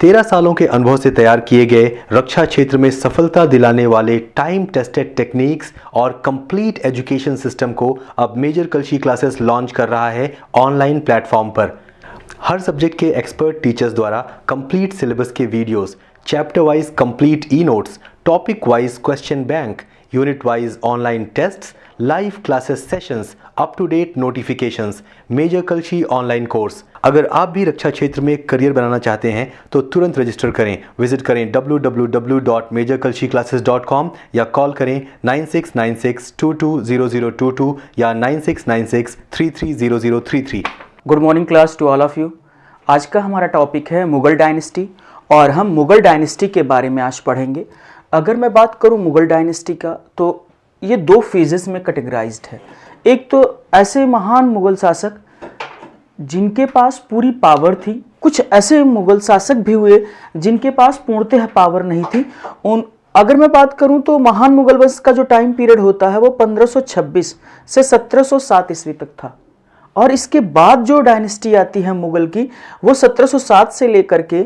13 सालों के अनुभव से तैयार किए गए रक्षा क्षेत्र में सफलता दिलाने वाले टाइम टेस्टेड टेक्निक्स और कंप्लीट एजुकेशन सिस्टम को अब मेजर कलशी क्लासेस लॉन्च कर रहा है ऑनलाइन प्लेटफॉर्म पर। हर सब्जेक्ट के एक्सपर्ट टीचर्स द्वारा कंप्लीट सिलेबस के videos, chapter wise complete e notes, topic wise question bank, unit wise online tests, live classes sessions, up to date notifications, Major Kalshi online course. अगर आप भी रक्षा क्षेत्र में करियर बनाना चाहते हैं तो तुरंत रजिस्टर करें। विजिट करें www.majorkalshiclasses.com या कॉल करें 9696220022 या 9696330033। Good morning class to all of you. आज का हमारा टॉपिक है मुगल डायनेस्टी और हम मुगल डायनेस्टी के बारे में आज पढ़ेंगे। अगर मैं बात करूं मुगल डायनेस्टी का तो ये दो फेजेस में कैटेगराइज्ड है। एक तो ऐसे महान मुगल शासक जिनके पास पूरी पावर थी, कुछ ऐसे मुगल शासक भी हुए जिनके पास पूर्णतः पावर नहीं थी। अगर मैं बात करूं तो महान मुगल वंश का जो टाइम पीरियड होता है वो 1526 से 1707 ईस्वी तक था और इसके बाद जो डायनेस्टी आती है मुगल की वो 1707 से लेकर के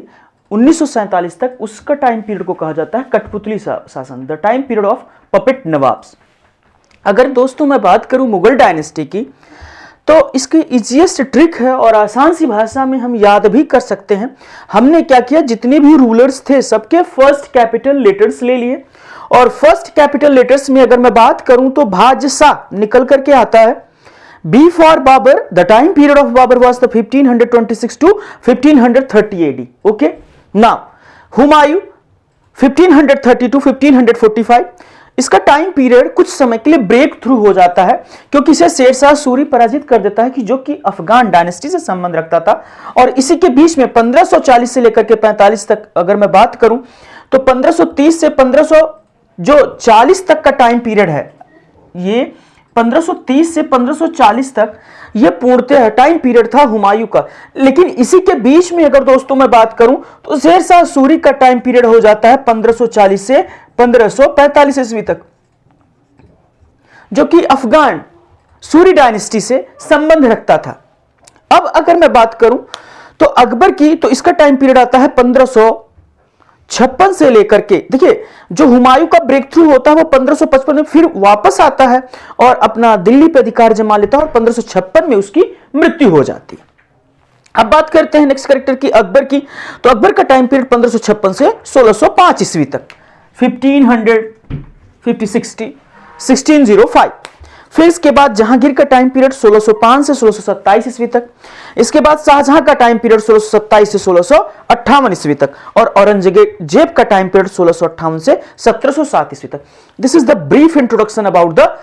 1947 तक, उसका टाइम पीरियड को कहा जाता है कठपुतली शासन, the time period of puppet nawabs. अगर दोस्तों मैं बात करूं मुगल डायनेस्टी की तो इसकी इजीएस्ट ट्रिक है और आसान सी भाषा में हम याद भी कर सकते हैं। हमने क्या किया, जितने भी रूलर्स थे सबके फर्स्ट कैपिटल लेटर्स ले लिए और फर्स्ट कैपिटल लेटर्स में अगर मैं बात करूं तो भाजसा निकल करके आता है। B for Babur, the time period of Babur was the 1526 to 1530 AD। Okay, now Humayun 1530 to 1545। इसका टाइम पीरियड कुछ समय के लिए ब्रेक थ्रू हो जाता है क्योंकि इसे शेरशाह सूरी पराजित कर देता है कि जो कि अफगान डायनेस्टी से संबंध रखता था। और इसी के बीच में 1540 से लेकर के 45 तक अगर मैं बात करूं तो 1530 से 1540 तक का टाइम पीरियड है। ये 1530 से 1540 तक यह पूर्णतः टाइम पीरियड था हुमायूं का। लेकिन इसी के बीच में अगर दोस्तों मैं बात करूं तो शेरशाह सूरी का टाइम पीरियड हो जाता है 1540 से 1545 ईस्वी तक, जो कि अफगान सूरी डायनेस्टी से संबंध रखता था। अब अगर मैं बात करूं तो अकबर की, तो इसका टाइम पीरियड आता है 1556 से लेकर के, देखिए जो हुमायूं का ब्रेक थ्रू होता है वो 1555 में फिर वापस आता है और अपना दिल्ली पे अधिकार जमा लेता है और 1556 में उसकी मृत्यु हो जाती है। अब बात करते हैं नेक्स्ट कैरेक्टर की, अकबर की। तो अकबर का टाइम पीरियड 1556 से 1605 ईस्वी तक, 1605। फिर इसके बाद जहांगीर का टाइम पीरियड 1605 से 1627 ईस्वी तक। इसके बाद शाहजहां का टाइम पीरियड 1627 से 1658 ईस्वी तक और औरंगजेब का टाइम पीरियड 1658 से 1707 ईस्वी तक। This is the brief introduction about the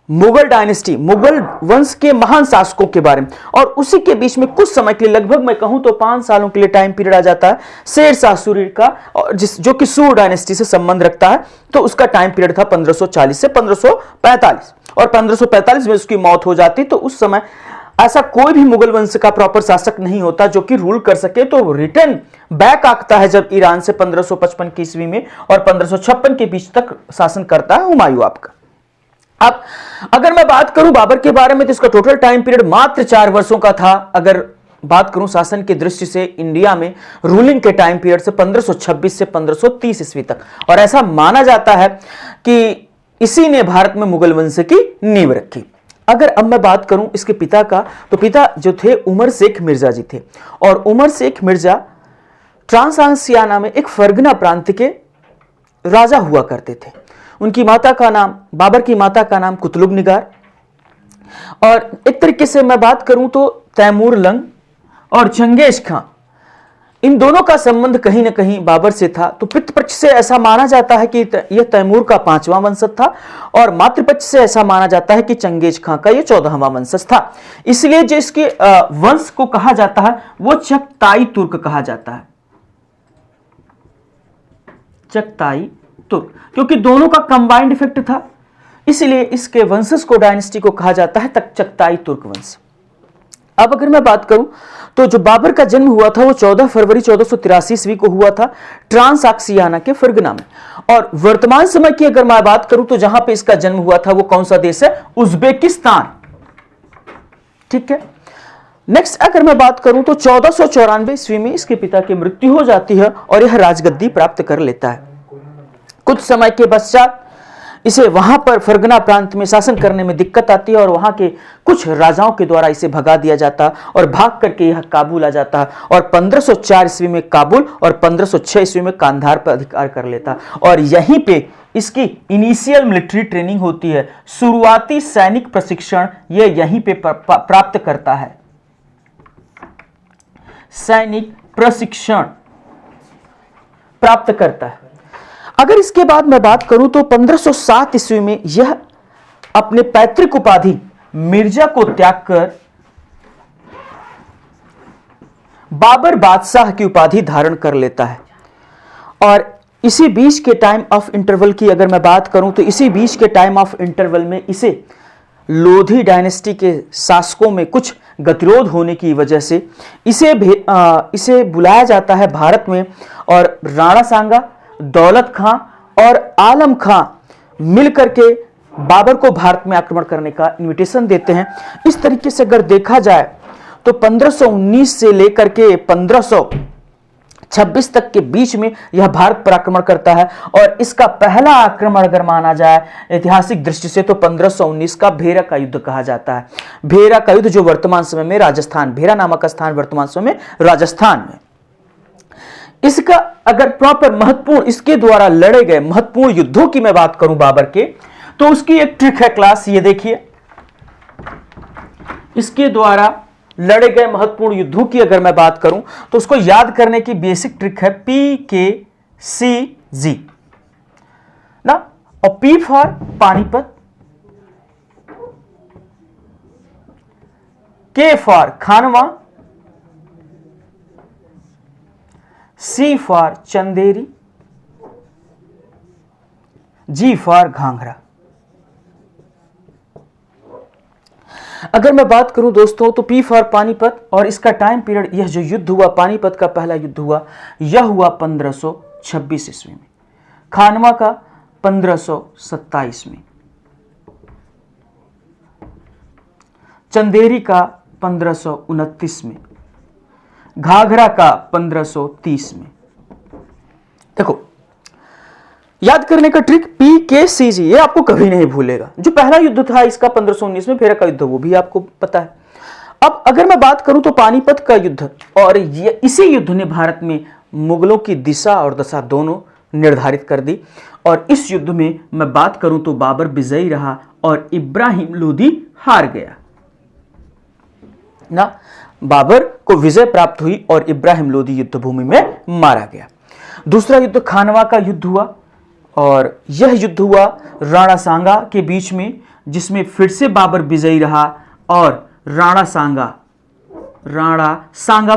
Mughal dynasty, Mughal वंश के महान शासकों के बारे में। और उसी के बीच में कुछ समय के लिए, लगभग मैं कहूं तो 5 सालों के लिए टाइम पीरियड आ जाता है शेरशाह सूरी का, और जो कि सूर डायनेस्टी से संबंध रखता है। तो उसका टाइम पीरियड था 1540 से 1545 और 1545 में उसकी मौत हो जाती। तो उस समय ऐसा कोई भी मुगल वंश का प्रॉपर शासक नहीं होता जो कि रूल कर सके। तो रिटर्न बैक आता है जब ईरान से 1555 की ईस्वी में और 1556 के बीच तक शासन करता है हुमायूं आपका। अब अगर मैं बात करूं बाबर के बारे में तो इसका टोटल टाइम पीरियड मात्र 4 वर्षों का था। अगर बात करूं शासन की दृष्टि से इंडिया में रूलिंग के टाइम पीरियड से 1526 से 1530 ईस्वी तक, और ऐसा माना जाता है कि इसी ने भारत में मुगल वंश की नींव रखी। अगर अब मैं बात करूं इसके पिता का, तो पिता जो थे उमर शेख मिर्जा जी थे और उमर शेख मिर्जा ट्रांसआसियाना में एक फरगना प्रांत के राजा हुआ करते थे। उनकी माता का नाम, बाबर की माता का नाम कुतलुग निगार, और एक तरीके से मैं बात करूं तो तैमूर लंग और चंगेज खां, इन दोनों का संबंध कहीं ना कहीं बाबर से था। तो पितृपक्ष से ऐसा माना जाता है कि यह तैमूर का 5वां वंशज था और मातृपक्ष से ऐसा माना जाता है कि चंगेज खां का यह 14वां वंशज था। इसलिए जो इसके वंश को कहा जाता है वो चगताई तुर्क कहा जाता है, चगताई तुर्क, क्योंकि दोनों का कंबाइंड इफेक्ट था। इसलिए इसके वंशज को, डायनेस्टी को कहा जाता है चगताई तुर्क वंश। अब अगर मैं बात करूं तो जो बाबर का जन्म हुआ था वो 14 फरवरी 1483 ईस्वी को हुआ था ट्रांसआक्सियाना के फरगना में। और वर्तमान समय की अगर मैं बात करूं तो जहां पे इसका जन्म हुआ था वो कौन सा देश है, उज्बेकिस्तान। ठीक है, नेक्स्ट अगर मैं बात करूं तो 1494 ईस्वी में इसके पिता की मृत्यु हो जाती है और यह राजगद्दी प्राप्त कर लेता है। कुछ समय के पश्चात इसे वहां पर फरगना प्रांत में शासन करने में दिक्कत आती है और वहां के कुछ राजाओं के द्वारा इसे भगा दिया जाता और भाग करके यह काबुल आ जाता है और 1504 ईस्वी में काबुल और 1506 ईस्वी में कांधार पर अधिकार कर लेता और यहीं पे इसकी इनिशियल मिलिट्री ट्रेनिंग होती है। शुरुआती सैनिक प्रशिक्षण यह यहीं पे प्राप्त करता है। सैनिक प्रशिक्षण प्राप्त करता है। अगर इसके बाद मैं बात करूं तो 1507 ईस्वी में यह अपने पैतृक उपाधि मिर्जा को त्याग कर बाबर बादशाह की उपाधि धारण कर लेता है। और इसी बीच के टाइम ऑफ इंटरवल की अगर मैं बात करूं तो इसी बीच के टाइम ऑफ इंटरवल में इसे लोधी डायनेस्टी के शासकों में कुछ गतिरोध होने की वजह से इसे बुलाया जाता है भारत में और राणा सांगा, दौलत खां और आलम खां मिलकर के बाबर को भारत में आक्रमण करने का इनविटेशन देते हैं। इस तरीके से अगर देखा जाए तो 1519 से लेकर के 1526 तक के बीच में यह भारत पर आक्रमण करता है और इसका पहला आक्रमण अगर माना जाए ऐतिहासिक दृष्टि से तो 1519 का भेरा का युद्ध कहा जाता है। भेरा का युद्ध जो वर्तमान समय में राजस्थान, भेरा नामक स्थान वर्तमान समय में राजस्थान में। इसका अगर प्रॉपर महत्वपूर्ण इसके द्वारा लड़े गए महत्वपूर्ण युद्धों की मैं बात करूं बाबर के, तो उसकी एक ट्रिक है क्लास, ये देखिए। इसके द्वारा लड़े गए महत्वपूर्ण युद्धों की अगर मैं बात करूं तो उसको याद करने की बेसिक ट्रिक है PKCG ना। और P for Panipat, K for Khanwa, C for Chanderi, G for Ghaghra. अगर मैं बात करूं दोस्तों तो P फॉर पानीपत और इसका टाइम पीरियड, यह जो युद्ध हुआ पानीपत का पहला युद्ध हुआ, यह हुआ 1526 ईस्वी में। खानवा का 1527 में, चंदेरी का 1529 में, घाघरा का 1530 में। देखो याद करने का ट्रिक PKCG, ये आपको कभी नहीं भूलेगा। जो पहला युद्ध था इसका 1519 में, भेरा का युद्ध वो भी आपको पता है। अब अगर मैं बात करूं तो पानीपत का युद्ध, और इसी युद्ध ने भारत में मुगलों की दिशा और दशा दोनों निर्धारित कर दी। और इस युद्ध में मैं बात करूं तो बाबर विजयी रहा और इब्राहिम लोदी हार गया ना। बाबर को विजय प्राप्त हुई और इब्राहिम लोदी युद्ध भूमि में मारा गया। दूसरा युद्ध खानवा का युद्ध हुआ और यह युद्ध हुआ राणा सांगा के बीच में, जिसमें फिर से बाबर विजयी रहा और राणा सांगा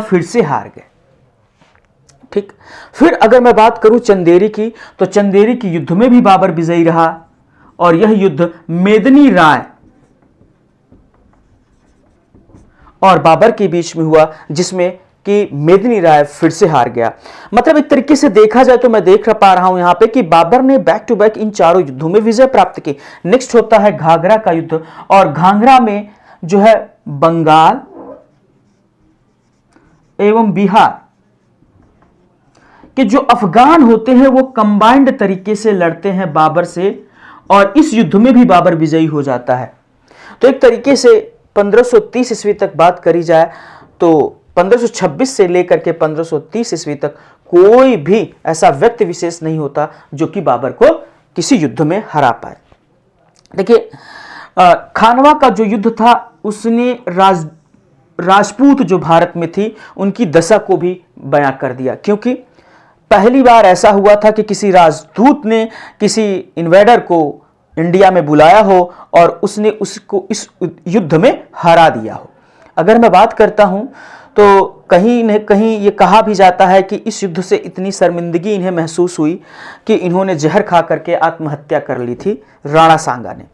फिर से हार गए। ठीक। फिर अगर मैं बात करूं चंदेरी की, तो चंदेरी की युद्ध में भी बाबर विजयी रहा और यह युद्ध मेदिनी राय और बाबर के बीच में हुआ, जिसमें कि मेदिनी राय फिर से हार गया। मतलब एक तरीके से देखा जाए तो मैं देख पा रहा हूं यहां पे कि बाबर ने बैक टू बैक इन चारों युद्धों में विजय प्राप्त की। नेक्स्ट होता है घाघरा का युद्ध, और घाघरा में जो है बंगाल एवं बिहार के जो अफगान होते हैं वो कंबाइंड तरीके से लड़ते हैं बाबर से, और इस युद्ध में भी बाबर विजयी हो जाता है। तो एक तरीके से 1530 ईस्वी तक बात करी जाए तो 1526 से लेकर के 1530 ईस्वी तक कोई भी ऐसा व्यक्ति विशेष नहीं होता जो कि बाबर को किसी युद्ध में हरा पाए। देखिए खानवा का जो युद्ध था उसने राजपूत जो भारत में थी उनकी दशा को भी बयां कर दिया, क्योंकि पहली बार ऐसा हुआ था कि किसी राजदूत ने किसी इन्वेडर को इंडिया में बुलाया हो और उसने उसको इस युद्ध में हरा दिया हो। अगर मैं बात करता हूं तो कहीं न कहीं ये कहा भी जाता है कि इस युद्ध से इतनी शर्मिंदगी इन्हें महसूस हुई कि इन्होंने जहर खा करके आत्महत्या कर ली थी राणा सांगा ने।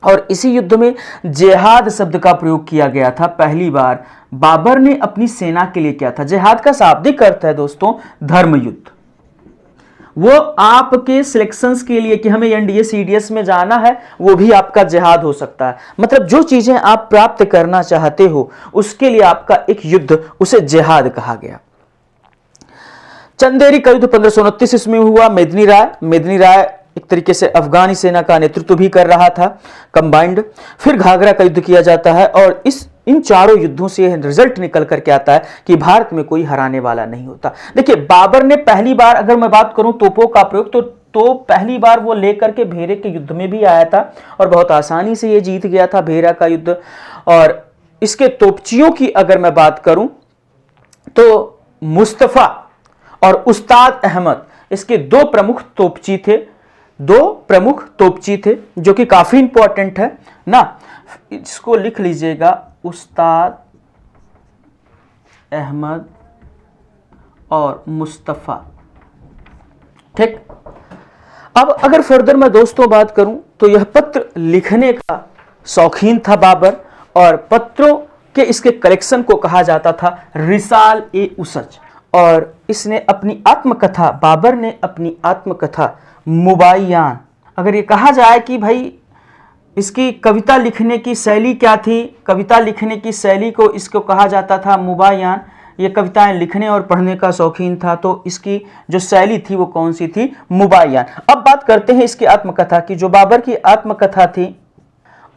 और इसी युद्ध में जिहाद शब्द का प्रयोग किया गया था। पहली बार बाबर ने अपनी सेना के लिए किया था। जिहाद का शाब्दिक अर्थ है दोस्तों धर्म युद्ध। वो आपके सिलेक्शंस के लिए कि हमें एनडीए सीडीएस में जाना है, वो भी आपका जिहाद हो सकता है। मतलब जो चीजें आप प्राप्त करना चाहते हो उसके लिए आपका एक युद्ध, उसे जिहाद कहा गया। चंदेरी का युद्ध 1529 ईस्वी में हुआ। मेदिनी राय एक तरीके से अफगानी सेना का नेतृत्व भी कर रहा था, कंबाइंड। फिर घाघरा का युद्ध किया जाता है और इन चारों युद्धों से यह रिजल्ट निकल करके आता है कि भारत में कोई हराने वाला नहीं होता। देखिए, बाबर ने पहली बार, अगर मैं बात करूं तोपों का प्रयोग, तो पहली बार वो लेकर के भेरे के युद्ध में भी आया था और बहुत आसानी से ये जीत गया था भेरा का युद्ध। और इसके तोपचियों की अगर मैं बात करूं तो मुस्तफा और उस्ताद अहमद इसके दो प्रमुख तोपची थे, जो कि काफी इंपॉर्टेंट है ना। इसको लिख लीजिएगा, उस्ताद अहमद और मुस्तफा। ठीक, अब अगर फर्दर मैं दोस्तों बात करूं तो यह पत्र लिखने का शौकीन था बाबर, और पत्रों के इसके कलेक्शन को कहा जाता था रिसाल ए उसज। और इसने अपनी आत्मकथा, बाबर ने अपनी आत्मकथा मुबाय्यान, अगर ये कहा जाए कि भाई इसकी कविता लिखने की शैली क्या थी, कविता लिखने की शैली को इसको कहा जाता था मुबाय्यान। ये कविताएं लिखने और पढ़ने का शौकीन था, तो इसकी जो शैली थी वो कौन सी थी, मुबाय्यान। अब बात करते हैं इसकी आत्मकथा की। जो बाबर की आत्मकथा थी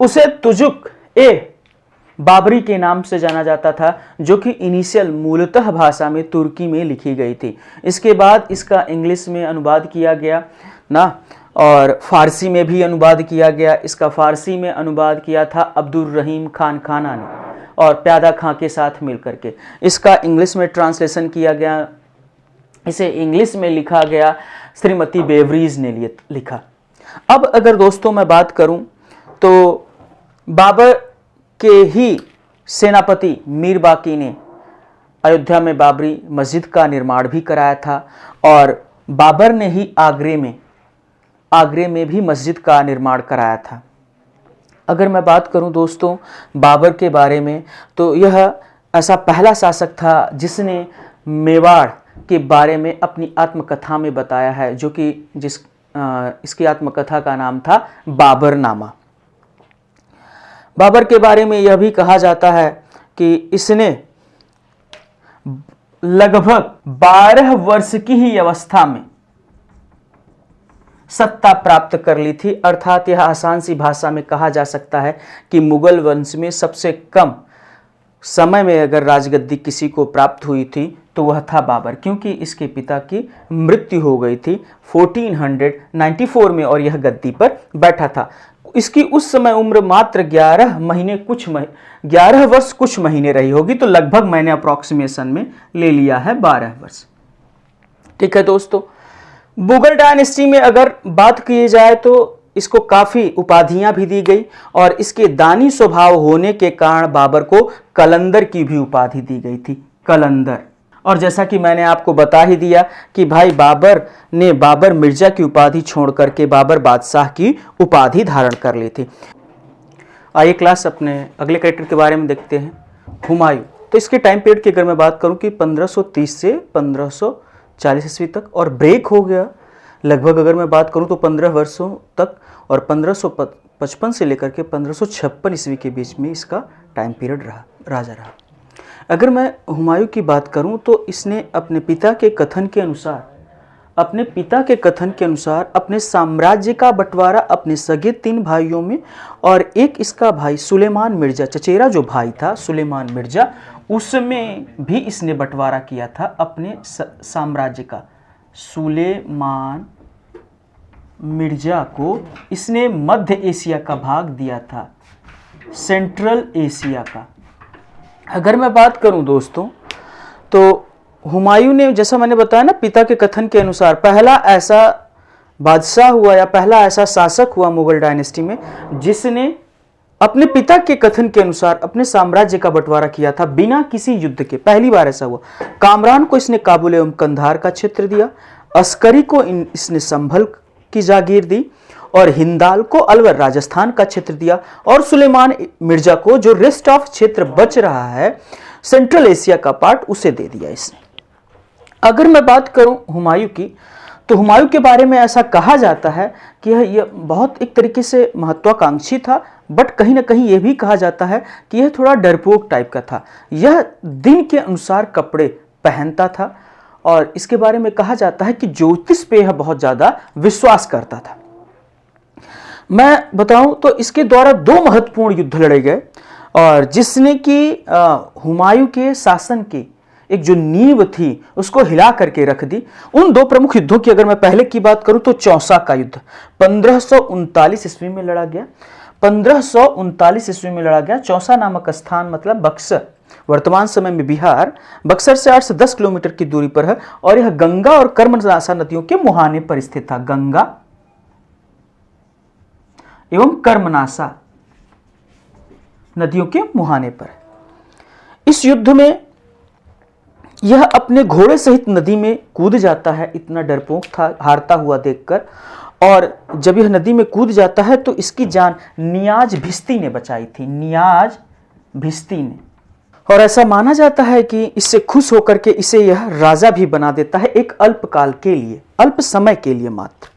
उसे तुजुक ए बाबरी के नाम से जाना जाता था, जो कि इनिशियल मूलतः भाषा में तुर्की में लिखी गई थी। इसके बाद इसका इंग्लिश में अनुवाद किया गया ना, और फारसी में भी अनुवाद किया गया। इसका फारसी में अनुवाद किया था अब्दुल रहीम खान खाना ने, और प्यादा खां के साथ मिलकर के। इसका इंग्लिश में ट्रांसलेशन किया गया, इसे इंग्लिश में लिखा गया, श्रीमती बेवरीज ने लिखा। अब अगर दोस्तों मैं बात करूं तो बाबर के ही सेनापति मीर बाकी ने अयोध्या में बाबरी मस्जिद का निर्माण भी कराया था, और बाबर ने ही आगरे में भी मस्जिद का निर्माण कराया था। अगर मैं बात करूं दोस्तों बाबर के बारे में, तो यह ऐसा पहला शासक था जिसने मेवाड़ के बारे में अपनी आत्मकथा में बताया है, जो कि इसकी आत्मकथा का नाम था बाबरनामा। बाबर के बारे में यह भी कहा जाता है कि इसने लगभग 12 वर्ष की ही अवस्था में सत्ता प्राप्त कर ली थी। अर्थात यह आसान सी भाषा में कहा जा सकता है कि मुगल वंश में सबसे कम समय में अगर राजगद्दी किसी को प्राप्त हुई थी तो वह था बाबर, क्योंकि इसके पिता की मृत्यु हो गई थी 1494 में और यह गद्दी पर बैठा था। इसकी उस समय उम्र मात्र 11 वर्ष कुछ महीने रही होगी, तो लगभग मैंने अप्रोक्सीमेशन में ले लिया है 12 वर्ष। ठीक है दोस्तों, मुगल डायनेस्टी में अगर बात की जाए तो इसको काफी उपाधियां भी दी गई, और इसके दानी स्वभाव होने के कारण बाबर को कलंदर की भी उपाधि दी गई थी, कलंदर। और जैसा कि मैंने आपको बता ही दिया कि भाई बाबर ने बाबर मिर्जा की उपाधि छोड़ करके बाबर बादशाह की उपाधि धारण कर ली थी। आइए क्लास अपने अगले कैरेक्टर के बारे में देखते हैं, हुमायूं। तो इसके टाइम पीरियड की अगर मैं बात करूं कि 1530 से 1540 ईस्वी तक, और ब्रेक हो गया लगभग अगर मैं बात करूं तो 15 वर्षों तक, और 1555 से लेकर के 1556 ईस्वी के बीच में इसका टाइम पीरियड राजा रहा। अगर मैं हुमायूं की बात करूं तो इसने अपने पिता के कथन के अनुसार अपने साम्राज्य का बंटवारा अपने सगे 3 भाइयों में, और एक इसका भाई सुलेमान मिर्जा, चचेरा जो भाई था सुलेमान मिर्जा, उसमें भी इसने बंटवारा किया था अपने साम्राज्य का। सुलेमान मिर्जा को इसने मध्य एशिया का भाग दिया था, सेंट्रल एशिया का। अगर मैं बात करूं दोस्तों तो हुमायूं ने, जैसा मैंने बताया ना, पिता के कथन के अनुसार पहला ऐसा बादशाह हुआ या पहला ऐसा शासक हुआ मुगल डायनेस्टी में जिसने अपने पिता के कथन के अनुसार अपने साम्राज्य का बंटवारा किया था बिना किसी युद्ध के। पहली बार ऐसा हुआ। कामरान को इसने काबुल एवं कंधार का क्षेत्र दिया, अस्करी को इसने संभल की जागीर दी, और हिंदाल को अलवर राजस्थान का क्षेत्र दिया, और सुलेमान मिर्जा को जो रेस्ट ऑफ क्षेत्र बच रहा है सेंट्रल एशिया का पार्ट उसे दे दिया इसने। अगर मैं बात करूं हुमायूं की, तो हुमायूं के बारे में ऐसा कहा जाता है कि यह बहुत एक तरीके से महत्वाकांक्षी था, बट कहीं ना कहीं यह भी कहा जाता है कि यह थोड़ा डरपोक टाइप का था। यह दिन के अनुसार कपड़े पहनता था और इसके बारे में कहा जाता है कि ज्योतिष पे यह बहुत ज़्यादा विश्वास करता था। मैं बताऊं तो इसके द्वारा दो महत्वपूर्ण युद्ध लड़े गए और जिसने कि हुमायूं के शासन की एक जो नींव थी उसको हिला करके रख दी। उन दो प्रमुख युद्धों की अगर मैं पहले की बात करूं तो चौसा का युद्ध 1539 ईस्वी में लड़ा गया। 1539 ईस्वी में लड़ा गया। चौसा नामक स्थान मतलब बक्सर, वर्तमान समय में बिहार, बक्सर से 8 से 10 किलोमीटर की दूरी पर है और यह गंगा और कर्मनाशा नदियों के मुहाने पर स्थित था। गंगा एवं कर्मनाशा नदियों के मुहाने पर। इस युद्ध में यह अपने घोड़े सहित नदी में कूद जाता है, इतना डरपोक था हारता हुआ देखकर। और जब यह नदी में कूद जाता है तो इसकी जान नियाज भिस्ती ने बचाई थी, नियाज भिस्ती ने। और ऐसा माना जाता है कि इससे खुश होकर के इसे यह राजा भी बना देता है, एक अल्पकाल के लिए, अल्प समय के लिए मात्र।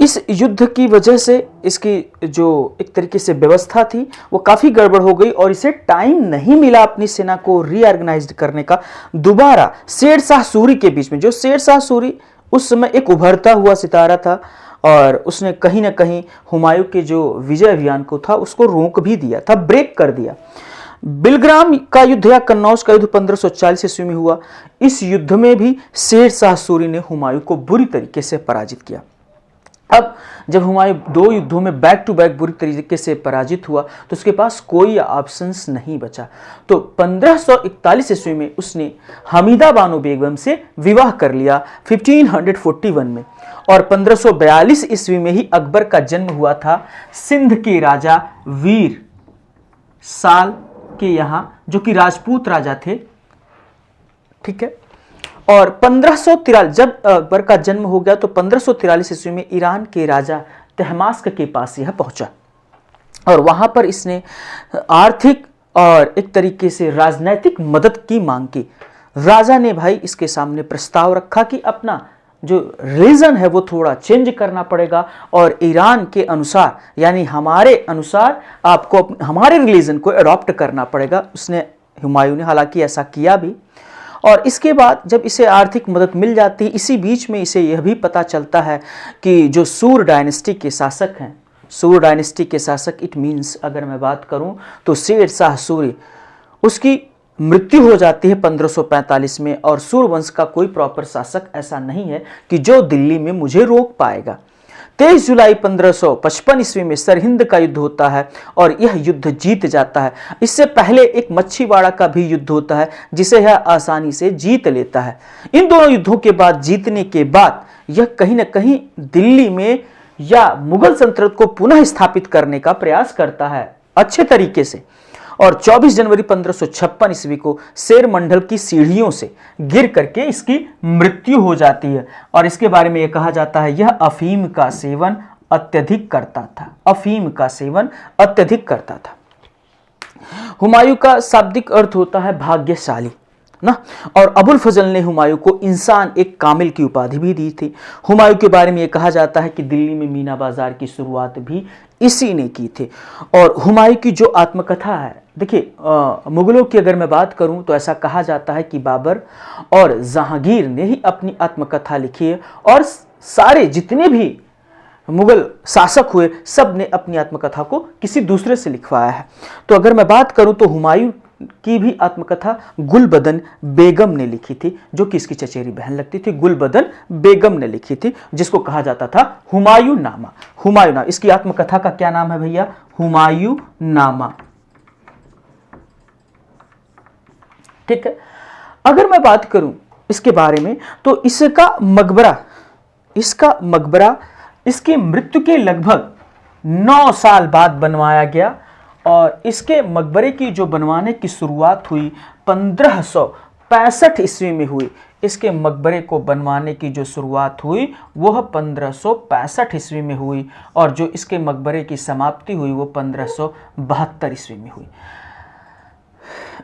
इस युद्ध की वजह से इसकी जो एक तरीके से व्यवस्था थी वो काफ़ी गड़बड़ हो गई और इसे टाइम नहीं मिला अपनी सेना को रीऑर्गेनाइज करने का। दोबारा शेर शाह सूरी के बीच में, जो शेर शाह सूरी उस समय एक उभरता हुआ सितारा था और उसने कहीं ना कहीं हुमायूं के जो विजय अभियान को था उसको रोक भी दिया था, ब्रेक कर दिया। बिलग्राम का युद्ध या कन्नौज का युद्ध 1540 ईस्वी में हुआ। इस युद्ध में भी शेर शाह सूरी ने हुमायूं को बुरी तरीके से पराजित किया। अब जब हुमायूं दो युद्धों में बैक टू बैक बुरी तरीके से पराजित हुआ तो उसके पास कोई ऑप्शंस नहीं बचा। तो 1541 ईस्वी में उसने हमीदा बानो बेगम से विवाह कर लिया 1541 में। और 1542 ईस्वी में ही अकबर का जन्म हुआ था सिंध के राजा वीर साल के यहाँ, जो कि राजपूत राजा थे। ठीक है। और 1543 जब अकबर का जन्म हो गया तो 1543 ईस्वी में ईरान के राजा तहमास्क के पास यह पहुंचा और वहां पर इसने आर्थिक और एक तरीके से राजनैतिक मदद की मांग की। राजा ने भाई इसके सामने प्रस्ताव रखा कि अपना जो रिलीजन है वो थोड़ा चेंज करना पड़ेगा और ईरान के अनुसार, यानी हमारे अनुसार आपको हमारे रिलीजन को अडॉप्ट करना पड़ेगा। उसने, हुमायूं ने हालांकि ऐसा किया भी। और इसके बाद जब इसे आर्थिक मदद मिल जाती है, इसी बीच में इसे यह भी पता चलता है कि जो सूर डायनेस्टी के शासक हैं, सूर डायनेस्टी के शासक इट मीन्स अगर मैं बात करूं तो शेर शाह सूरी, उसकी मृत्यु हो जाती है 1545 में। और सूर वंश का कोई प्रॉपर शासक ऐसा नहीं है कि जो दिल्ली में मुझे रोक पाएगा। 23 जुलाई 1555 ईस्वी में सरहिंद का युद्ध होता है और यह युद्ध जीत जाता है। इससे पहले एक मच्छीवाड़ा का भी युद्ध होता है जिसे यह आसानी से जीत लेता है। इन दोनों युद्धों के बाद, जीतने के बाद, यह कहीं ना कहीं दिल्ली में या मुगल सल्तनत को पुनः स्थापित करने का प्रयास करता है अच्छे तरीके से। और 24 जनवरी 1556 ईस्वी को शेर मंडल की सीढ़ियों से गिर करके इसकी मृत्यु हो जाती है। और इसके बारे में यह कहा जाता है यह अफीम का सेवन अत्यधिक करता था, अफीम का सेवन अत्यधिक करता था। हुमायूं का शाब्दिक अर्थ होता है भाग्यशाली ना। और अबुल फजल ने हुमायूं को इंसान एक कामिल की उपाधि भी दी थी। हुमायूं के बारे में यह कहा जाता है कि दिल्ली में मीना बाजार की शुरुआत भी इसी ने की थी। और हुमायूं की जो आत्मकथा है, देखिए मुगलों की अगर मैं बात करूं तो ऐसा कहा जाता है कि बाबर और जहांगीर ने ही अपनी आत्मकथा लिखी है और सारे जितने भी मुगल शासक हुए सब ने अपनी आत्मकथा को किसी दूसरे से लिखवाया है। तो अगर मैं बात करूं तो हुमायूं की भी आत्मकथा गुलबदन बेगम ने लिखी थी, जो कि इसकी चचेरी बहन लगती थी। गुलबदन बेगम ने लिखी थी जिसको कहा जाता था हुमायूं नामा। हुमायूं नामा, इसकी आत्मकथा का क्या नाम है भैया? हुमायूं नामा। ठीक है। अगर मैं बात करूं इसके बारे में तो इसका मकबरा इसकी मृत्यु के लगभग 9 साल बाद बनवाया गया। और इसके मकबरे की जो बनवाने की शुरुआत हुई 1565 ईस्वी में हुई। इसके मकबरे को बनवाने की जो शुरुआत हुई वह 1565 ईस्वी में हुई और जो इसके मकबरे की समाप्ति हुई वो 1572 ईस्वी में हुई।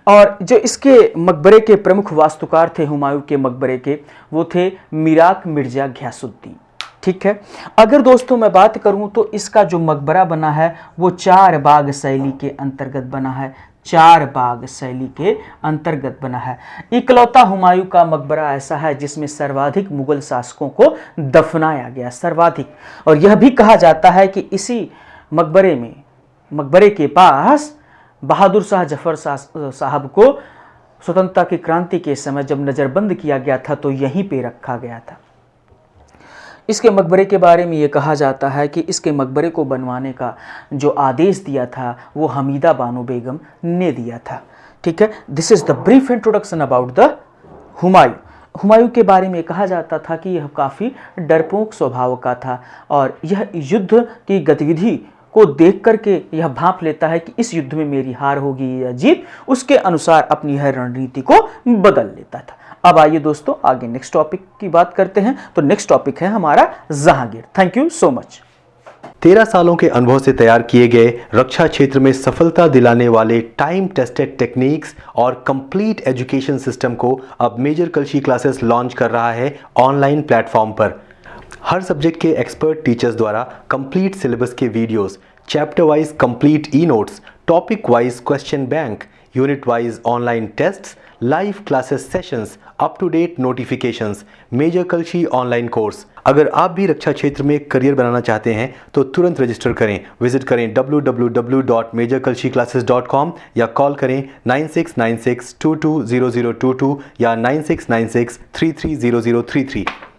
और जो इसके मकबरे के प्रमुख वास्तुकार थे हुमायूं के मकबरे के, वो थे मिराक मिर्जा घियासुद्दीन। ठीक है। अगर दोस्तों मैं बात करूं तो इसका जो मकबरा बना है वो 4 बाग शैली के अंतर्गत बना है, 4 बाग शैली के अंतर्गत बना है। इकलौता हुमायूं का मकबरा ऐसा है जिसमें सर्वाधिक मुगल शासकों को दफनाया गया, सर्वाधिक। और यह भी कहा जाता है कि इसी मकबरे के पास बहादुर शाह जफर साहब को स्वतंत्रता की क्रांति के समय जब नजरबंद किया गया था तो यहीं पे रखा गया था। इसके मकबरे के बारे में ये कहा जाता है कि इसके मकबरे को बनवाने का जो आदेश दिया था वो हमीदा बानो बेगम ने दिया था। ठीक है। This is the brief introduction about the Humayun. Humayun के बारे में कहा जाता था कि यह काफ़ी डरपोक स्वभाव का था और यह युद्ध की गतिविधि को देख करके यह भांप लेता है कि इस युद्ध में मेरी हार होगी या जीत, उसके अनुसार अपनी यह रणनीति को बदल लेता था। अब आइए दोस्तों आगे नेक्स्ट टॉपिक की बात करते हैं। तो नेक्स्ट टॉपिक है हमारा Jahangir. Thank you so much. 13 सालों के अनुभव से तैयार किए गए रक्षा क्षेत्र में सफलता दिलाने वाले टाइम टेस्टेड टेक्निक्स और कंप्लीट एजुकेशन सिस्टम को अब मेजर कलशी क्लासेस लॉन्च कर रहा है ऑनलाइन प्लेटफॉर्म पर। हर सब्जेक्ट के एक्सपर्ट टीचर्स द्वारा कंप्लीट सिलेबस के videos, chapter wise complete e notes, topic wise question bank, unit wise online tests, live classes sessions, up to date notifications, Major Kalshi online course. अगर आप भी रक्षा क्षेत्र में करियर बनाना चाहते हैं तो तुरंत रजिस्टर करें। विजिट करें www.majorkalshiclasses.com या कॉल करें 9696220022 या 9696330033।